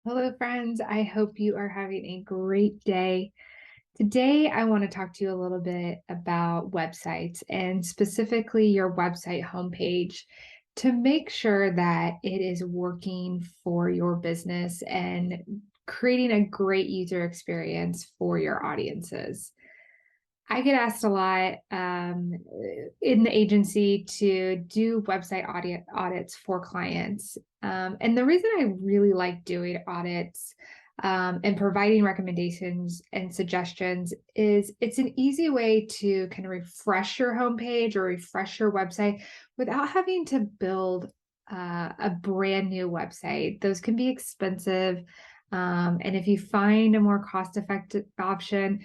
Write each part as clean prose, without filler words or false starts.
Hello, friends. I hope you are having a great day. Today, I want to talk to you a little bit about websites and specifically your website homepage to make sure that it is working for your business and creating a great user experience for your audiences. I get asked a lot in the agency to do website audits for clients. And the reason I really like doing audits and providing recommendations and suggestions is it's an easy way to kind of refresh your homepage or refresh your website without having to build a brand new website. Those can be expensive. And if you find a more cost-effective option,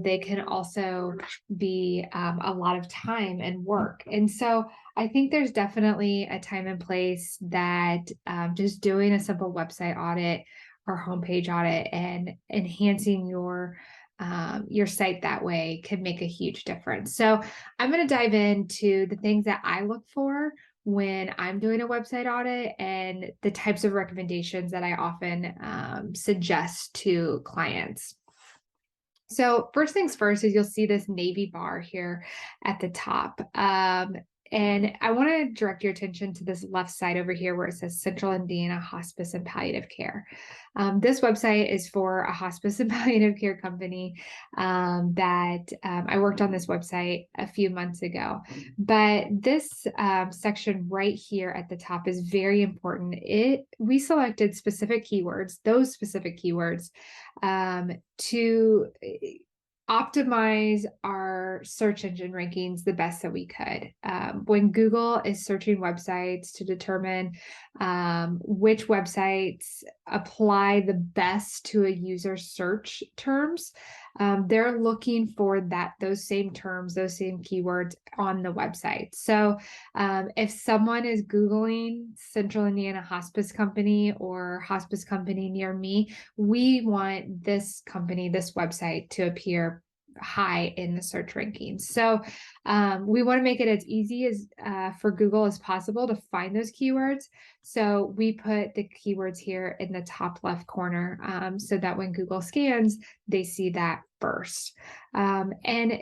they can also be a lot of time and work. And so I think there's definitely a time and place that just doing a simple website audit or homepage audit and enhancing your site that way can make a huge difference. So I'm going to dive into the things that I look for when I'm doing a website audit and the types of recommendations that I often suggest to clients. So first things first is you'll see this navy bar here at the top. And I want to direct your attention to this left side over here where it says Central Indiana Hospice and Palliative Care. This website is for a hospice and palliative care company that I worked on this website a few months ago. But this section right here at the top is very important. We selected specific keywords, those specific keywords, to optimize our search engine rankings the best that we could. When Google is searching websites to determine which websites apply the best to a user's search terms, they're looking for those same terms, those same keywords on the website. So if someone is Googling Central Indiana Hospice Company or Hospice Company near me, we want this company, this website to appear high in the search rankings. So we want to make it as easy as for Google as possible to find those keywords. So we put the keywords here in the top left corner so that when Google scans, they see that first. And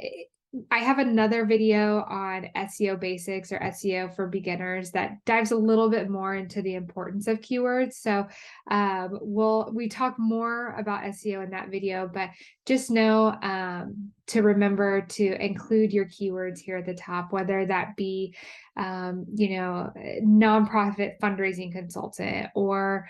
I have another video on SEO basics or SEO for beginners that dives a little bit more into the importance of keywords. So we talk more about SEO in that video, but just know to remember to include your keywords here at the top, whether that be nonprofit fundraising consultant or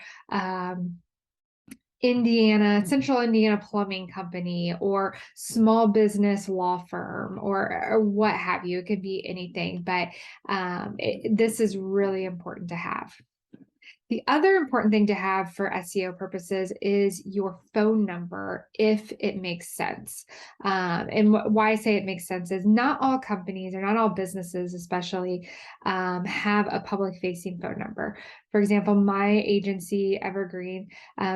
Central Indiana Plumbing Company or small business law firm or what have you. It could be anything, but this is really important to have. The other important thing to have for SEO purposes is your phone number, if it makes sense. And why I say it makes sense is not all companies or not all businesses, especially, have a public facing phone number. For example, my agency, Evergreen,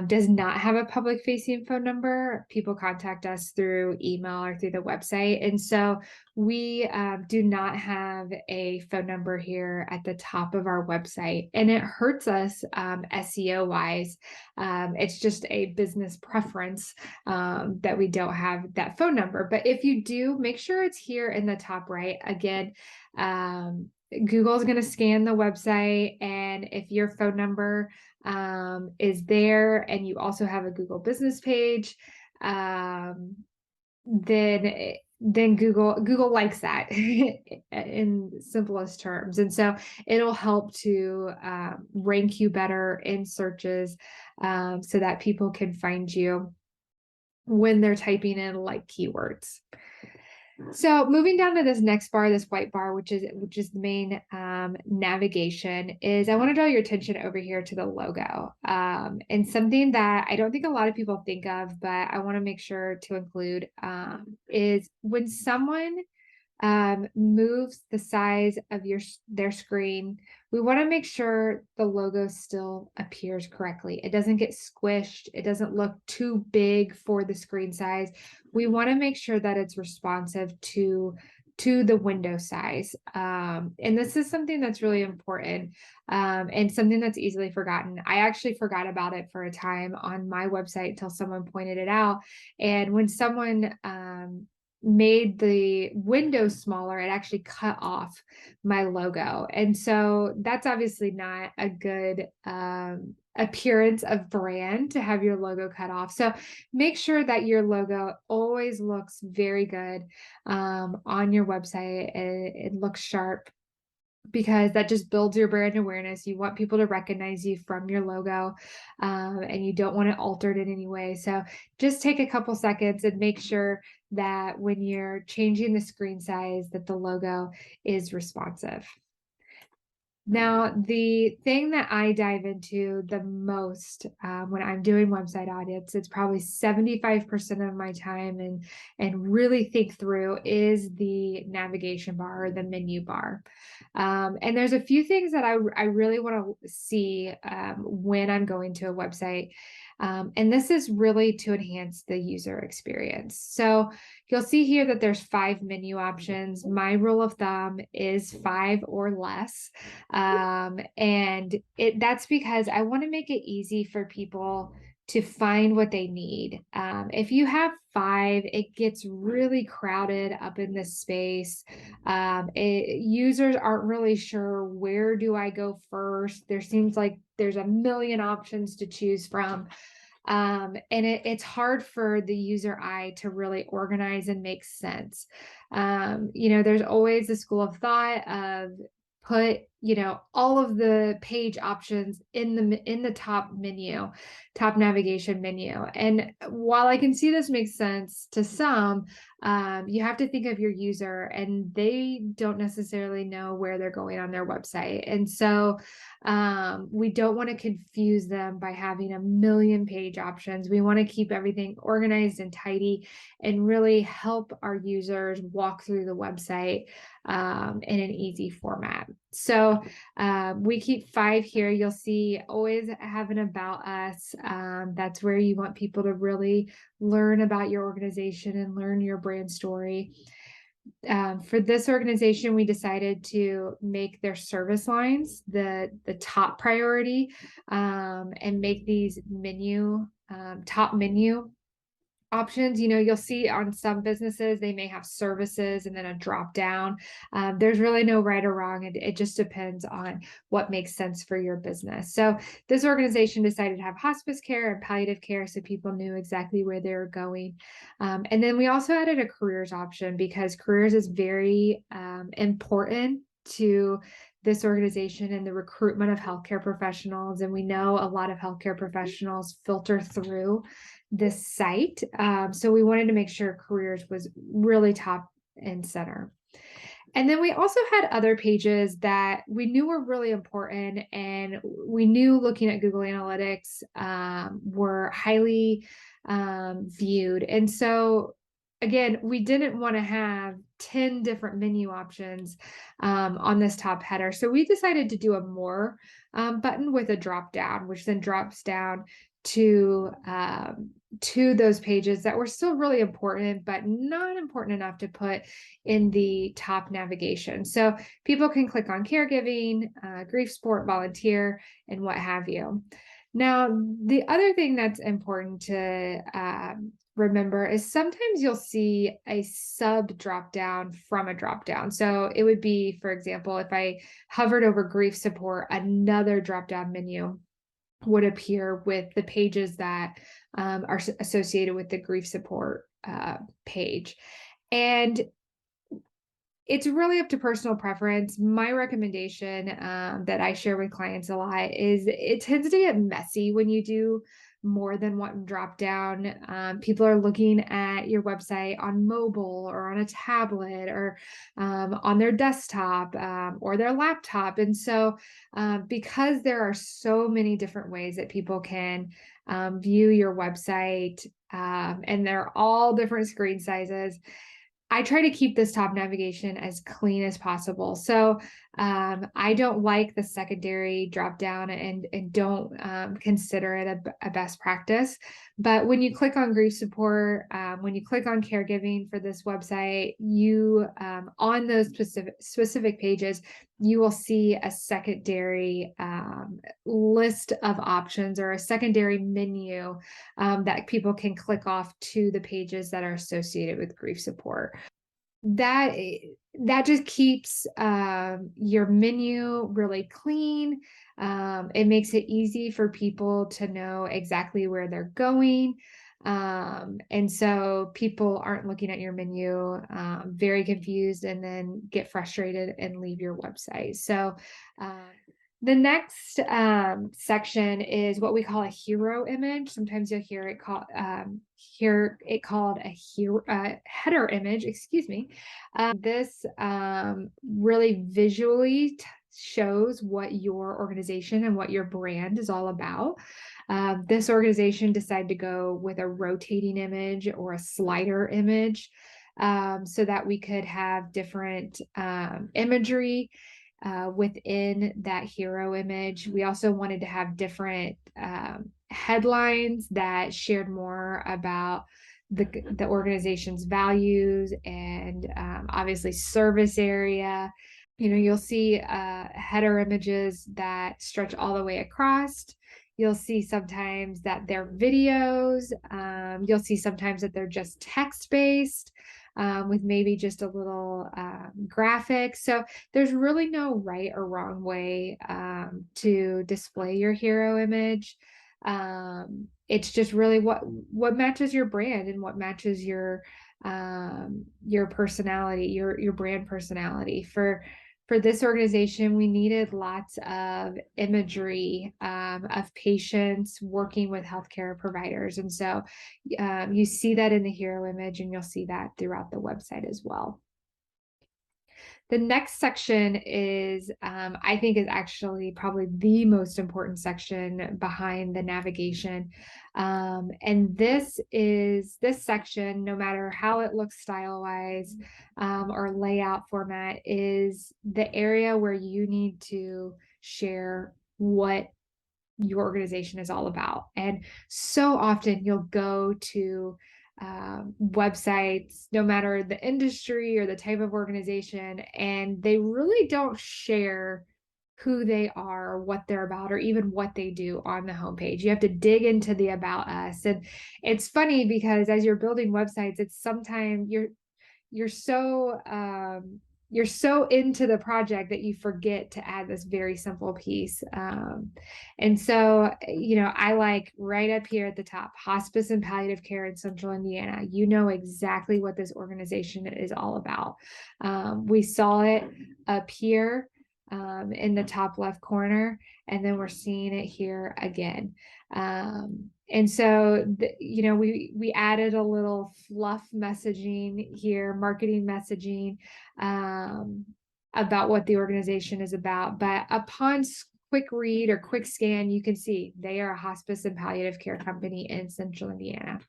does not have a public facing phone number. People contact us through email or through the website. And so we do not have a phone number here at the top of our website, and it hurts us SEO wise. It's just a business preference that we don't have that phone number. But if you do, make sure it's here in the top right. Again, Google is going to scan the website, and if your phone number is there and you also have a Google business page, then Google likes that in simplest terms. And so it'll help to rank you better in searches so that people can find you when they're typing in like keywords. So moving down to this next bar, this white bar, which is the main navigation, is I want to draw your attention over here to the logo. And something that I don't think a lot of people think of, but I want to make sure to include is when someone moves the size of their screen, we want to make sure the logo still appears correctly. It doesn't get squished. It doesn't look too big for the screen size. We want to make sure that it's responsive to to the window size. And this is something that's really important, and something that's easily forgotten. I actually forgot about it for a time on my website until someone pointed it out. And when someone made the window smaller, it actually cut off my logo. And so that's obviously not a good appearance of brand to have your logo cut off. So make sure that your logo always looks very good on your website. It looks sharp, because that just builds your brand awareness. You want people to recognize you from your logo, and you don't want it altered in any way. So just take a couple seconds and make sure that when you're changing the screen size, that the logo is responsive. Now, the thing that I dive into the most when I'm doing website audits, it's probably 75% of my time, and really think through, is the navigation bar or the menu bar. And there's a few things that I really want to see when I'm going to a website. And this is really to enhance the user experience. So you'll see here that there's 5 menu options. My rule of thumb is 5 or less. And that's because I want to make it easy for people to find what they need. If you have 5, it gets really crowded up in this space. Users aren't really sure, where do I go first? There seems like there's a million options to choose from. And it's hard for the user eye to really organize and make sense. There's always a school of thought of put, all of the page options in the top navigation menu. And while I can see this makes sense to some, you have to think of your user, and they don't necessarily know where they're going on their website. And so we don't want to confuse them by having a million page options. We want to keep everything organized and tidy, and really help our users walk through the website in an easy format. So we keep 5 here. You'll see always have an about us. That's where you want people to really learn about your organization and learn your brand story. For this organization, we decided to make their service lines the top priority, and make these top menu options. You'll see on some businesses, they may have services and then a drop down. There's really no right or wrong. It just depends on what makes sense for your business. So this organization decided to have hospice care and palliative care, so people knew exactly where they were going. And then we also added a careers option, because careers is very important to this organization and the recruitment of healthcare professionals. And we know a lot of healthcare professionals filter through this site. So we wanted to make sure careers was really top and center. And then we also had other pages that we knew were really important, and we knew, looking at Google Analytics, were highly viewed. And so again, we didn't want to have 10 different menu options on this top header. So we decided to do a more button with a drop down, which then drops down to those pages that were still really important, but not important enough to put in the top navigation. So people can click on caregiving, grief support, volunteer, and what have you. Now, the other thing that's important to remember is sometimes you'll see a sub drop down from a drop down. So it would be, for example, if I hovered over grief support, another drop down menu would appear with the pages that are associated with the grief support page. And it's really up to personal preference. My recommendation that I share with clients a lot is, it tends to get messy when you do more than one drop down. People are looking at your website on mobile or on a tablet or on their desktop or their laptop. And so because there are so many different ways that people can view your website, and they're all different screen sizes, I try to keep this top navigation as clean as possible. So I don't like the secondary drop down and don't consider it a best practice. But when you click on grief support, when you click on caregiving for this website, you on those specific pages, you will see a secondary list of options or a secondary menu that people can click off to the pages that are associated with grief support. That that just keeps your menu really clean. It makes it easy for people to know exactly where they're going. And so people aren't looking at your menu very confused and then get frustrated and leave your website. So uh, the next section is what we call a hero image. Sometimes you'll hear it called a hero header image. Excuse me. This really visually shows what your organization and what your brand is all about. This organization decided to go with a rotating image or a slider image so that we could have different imagery within that hero image. We also wanted to have different headlines that shared more about the organization's values and obviously service area. You'll see header images that stretch all the way across. You'll see sometimes that they're videos. You'll see sometimes that they're just text-based with maybe just a little graphic. So there's really no right or wrong way to display your hero image. It's just really what matches your brand and what matches your personality, your brand personality. For this organization, we needed lots of imagery of patients working with healthcare providers. And so you see that in the hero image, and you'll see that throughout the website as well. The next section is, I think, is actually probably the most important section behind the navigation. And this section, no matter how it looks style-wise or layout format, is the area where you need to share what your organization is all about. And so often you'll go to websites, no matter the industry or the type of organization, and they really don't share who they are, what they're about, or even what they do on the homepage. You have to dig into the About Us. And it's funny because as you're building websites, it's sometimes you're so you're so into the project that you forget to add this very simple piece. And so, I like right up here at the top, hospice and palliative care in Central Indiana. You know exactly what this organization is all about. We saw it up here in the top left corner, and then we're seeing it here again. And so, we added a little fluff messaging here, marketing messaging about what the organization is about. But upon quick read or quick scan, you can see they are a hospice and palliative care company in Central Indiana.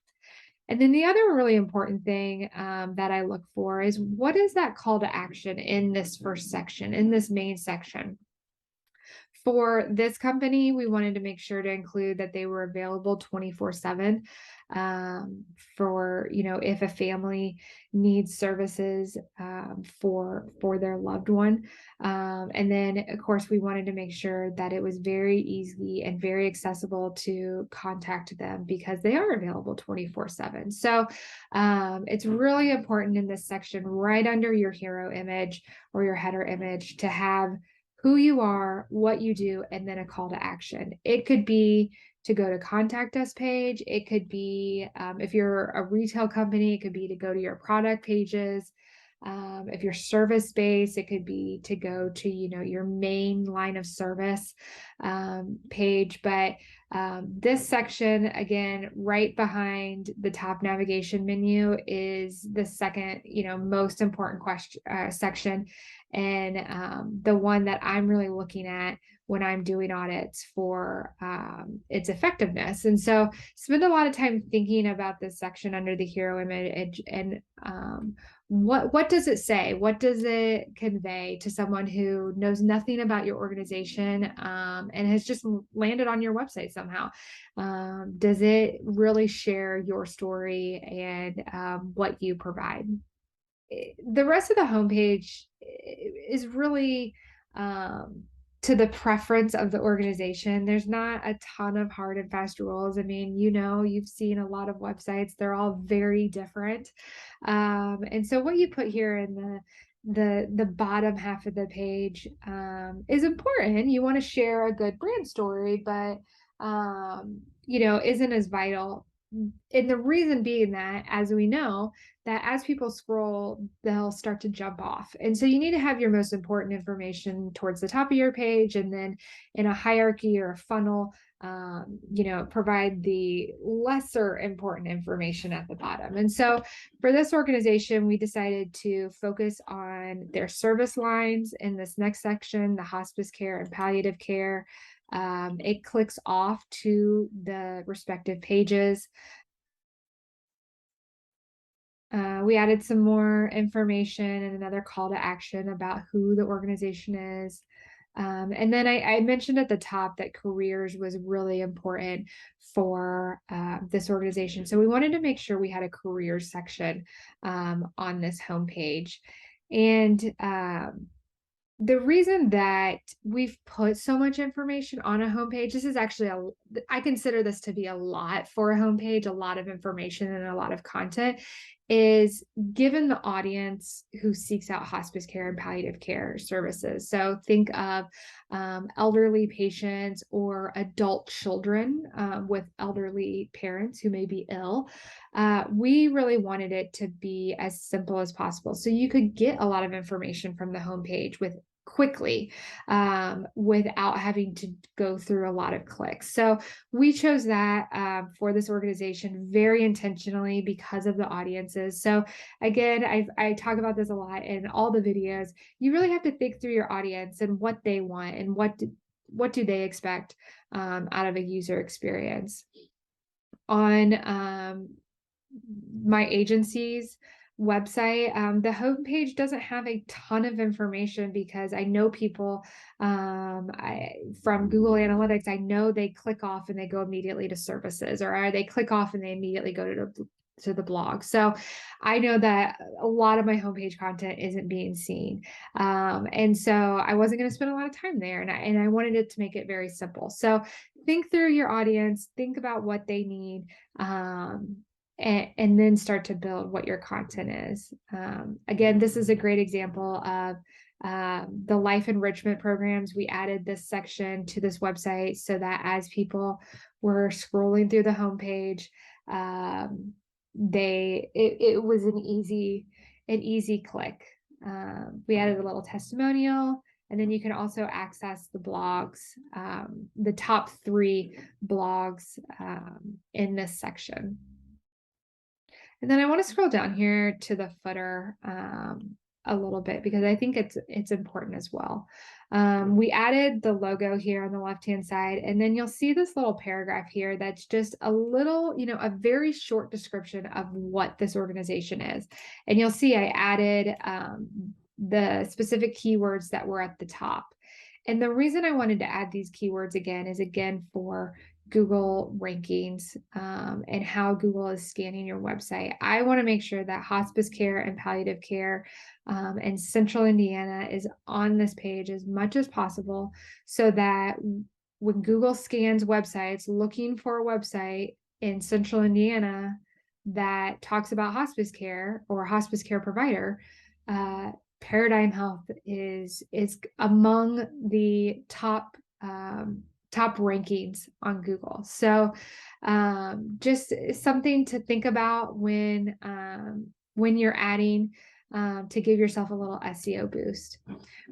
And then the other really important thing that I look for is what is that call to action in this first section, in this main section? For this company, we wanted to make sure to include that they were available 24/7 for, if a family needs services for their loved one. And then, of course, we wanted to make sure that it was very easy and very accessible to contact them because they are available 24/7. So it's really important in this section, right under your hero image or your header image, to have who you are, what you do, and then a call to action. It could be to go to contact us page. It could be, if you're a retail company, it could be to go to your product pages. If you're service based, it could be to go to, your main line of service page. But this section, again, right behind the top navigation menu, is the second, most important section, and the one that I'm really looking at when I'm doing audits for its effectiveness. And so spend a lot of time thinking about this section under the hero image and what does it say? What does it convey to someone who knows nothing about your organization, and has just landed on your website somehow? Does it really share your story and what you provide? The rest of the homepage is really um, to the preference of the organization. There's not a ton of hard and fast rules. I mean, you've seen a lot of websites, they're all very different. And so what you put here in the bottom half of the page is important. You want to share a good brand story, but isn't as vital. And the reason being that, as we know, that as people scroll, they'll start to jump off. And so you need to have your most important information towards the top of your page, and then in a hierarchy or a funnel, provide the lesser important information at the bottom. And so for this organization, we decided to focus on their service lines in this next section, the hospice care and palliative care. It clicks off to the respective pages. We added some more information and another call to action about who the organization is. And then I mentioned at the top that careers was really important for this organization. So we wanted to make sure we had a careers section on this homepage. And the reason that we've put so much information on a homepage, this is actually I consider this to be a lot for a homepage, a lot of information and a lot of content, is given the audience who seeks out hospice care and palliative care services. So think of elderly patients or adult children with elderly parents who may be ill. We really wanted it to be as simple as possible. So you could get a lot of information from the homepage quickly without having to go through a lot of clicks. So we chose that for this organization very intentionally because of the audiences. So again, I talk about this a lot in all the videos. You really have to think through your audience and what they want and what do they expect out of a user experience. On my agency's website, the homepage doesn't have a ton of information because I know people from Google Analytics, I know they click off and they go immediately to services, or they click off and they immediately go to the blog. So I know that a lot of my homepage content isn't being seen. And so I wasn't going to spend a lot of time there, and I wanted it to make it very simple. So think through your audience, think about what they need, and then start to build what your content is. Again, this is a great example of the life enrichment programs. We added this section to this website so that as people were scrolling through the homepage, it was an easy click. We added a little testimonial, and then you can also access the blogs, the top 3 blogs in this section. And then I want to scroll down here to the footer a little bit because I think it's important as well. We added the logo here on the left-hand side, and then you'll see this little paragraph here that's just a little, a very short description of what this organization is. And you'll see I added the specific keywords that were at the top. And the reason I wanted to add these keywords is for Google rankings and how Google is scanning your website. I want to make sure that hospice care and palliative care and Central Indiana is on this page as much as possible, so that when Google scans websites looking for a website in Central Indiana that talks about hospice care or a hospice care provider, Paradigm Health is among the top rankings on Google. So just something to think about when you're adding to give yourself a little SEO boost.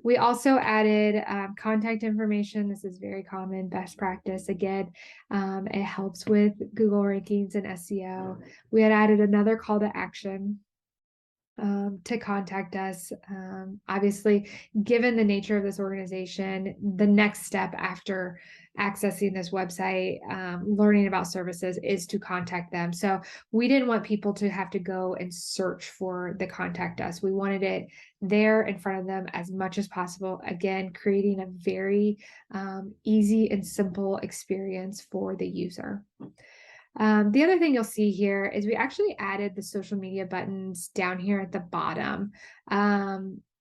We also added contact information. This is very common, best practice. Again, it helps with Google rankings and SEO. We had added another call to action to contact us. Obviously, given the nature of this organization, the next step after accessing this website, learning about services, is to contact them. So we didn't want people to have to go and search for the contact us. We wanted it there in front of them as much as possible. Again, creating a very easy and simple experience for the user. The other thing you'll see here is we actually added the social media buttons down here at the bottom,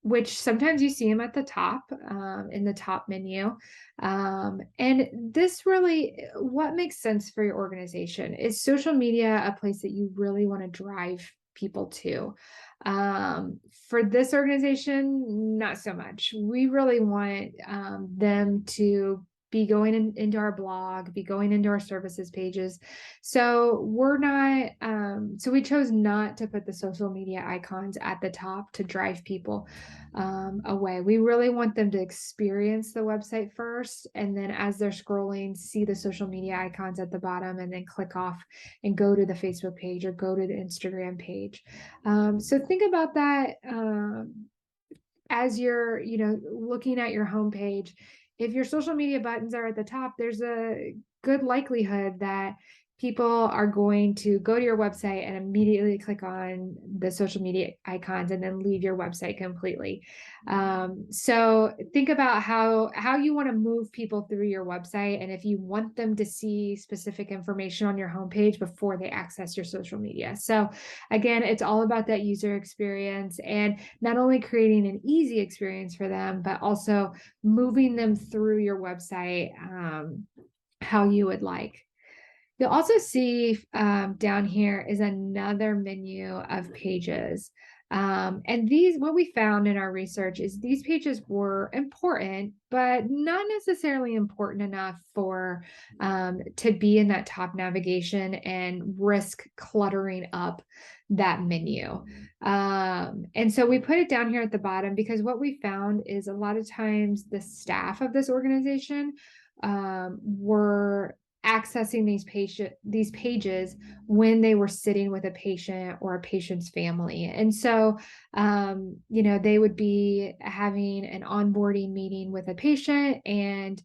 which sometimes you see them at the top, in the top menu. And this really, what makes sense for your organization is social media a place that you really want to drive people to. For this organization, not so much. We really want them to be going into our blog, be going into our services pages. So we're not, so we chose not to put the social media icons at the top to drive people away. We really want them to experience the website first, and then as they're scrolling, see the social media icons at the bottom, and then click off and go to the Facebook page or go to the Instagram page. So think about that as you're, looking at your homepage. If your social media buttons are at the top, there's a good likelihood that people are going to go to your website and immediately click on the social media icons and then leave your website completely. So think about how you want to move people through your website, and if you want them to see specific information on your homepage before they access your social media. So again, it's all about that user experience, and not only creating an easy experience for them, but also moving them through your website how you would like. You'll also see down here is another menu of pages. And what we found in our research is these pages were important, but not necessarily important enough for to be in that top navigation and risk cluttering up that menu. And so we put it down here at the bottom because what we found is a lot of times the staff of this organization were accessing these pages when they were sitting with a patient or a patient's family. And so, they would be having an onboarding meeting with a patient and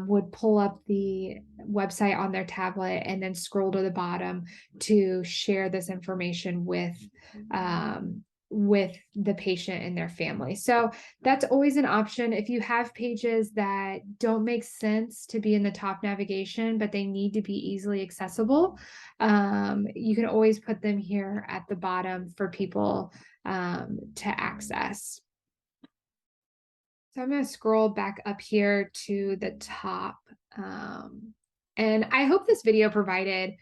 would pull up the website on their tablet and then scroll to the bottom to share this information with the patient and their family. So that's always an option. If you have pages that don't make sense to be in the top navigation, but they need to be easily accessible, you can always put them here at the bottom for people to access. So I'm going to scroll back up here to the top. And I hope this video provided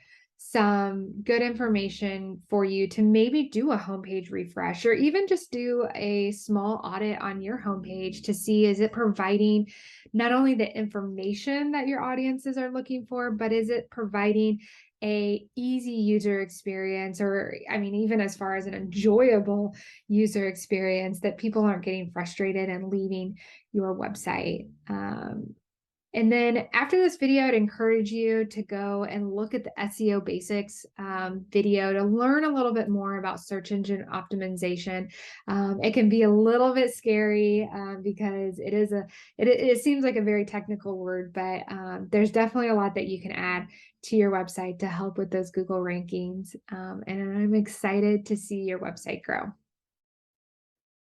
some good information for you to maybe do a homepage refresh, or even just do a small audit on your homepage to see, is it providing not only the information that your audiences are looking for, but is it providing a easy user experience, or even as far as an enjoyable user experience that people aren't getting frustrated and leaving your website. And then after this video, I'd encourage you to go and look at the SEO basics video to learn a little bit more about search engine optimization. It can be a little bit scary because it seems like a very technical word, but there's definitely a lot that you can add to your website to help with those Google rankings. And I'm excited to see your website grow.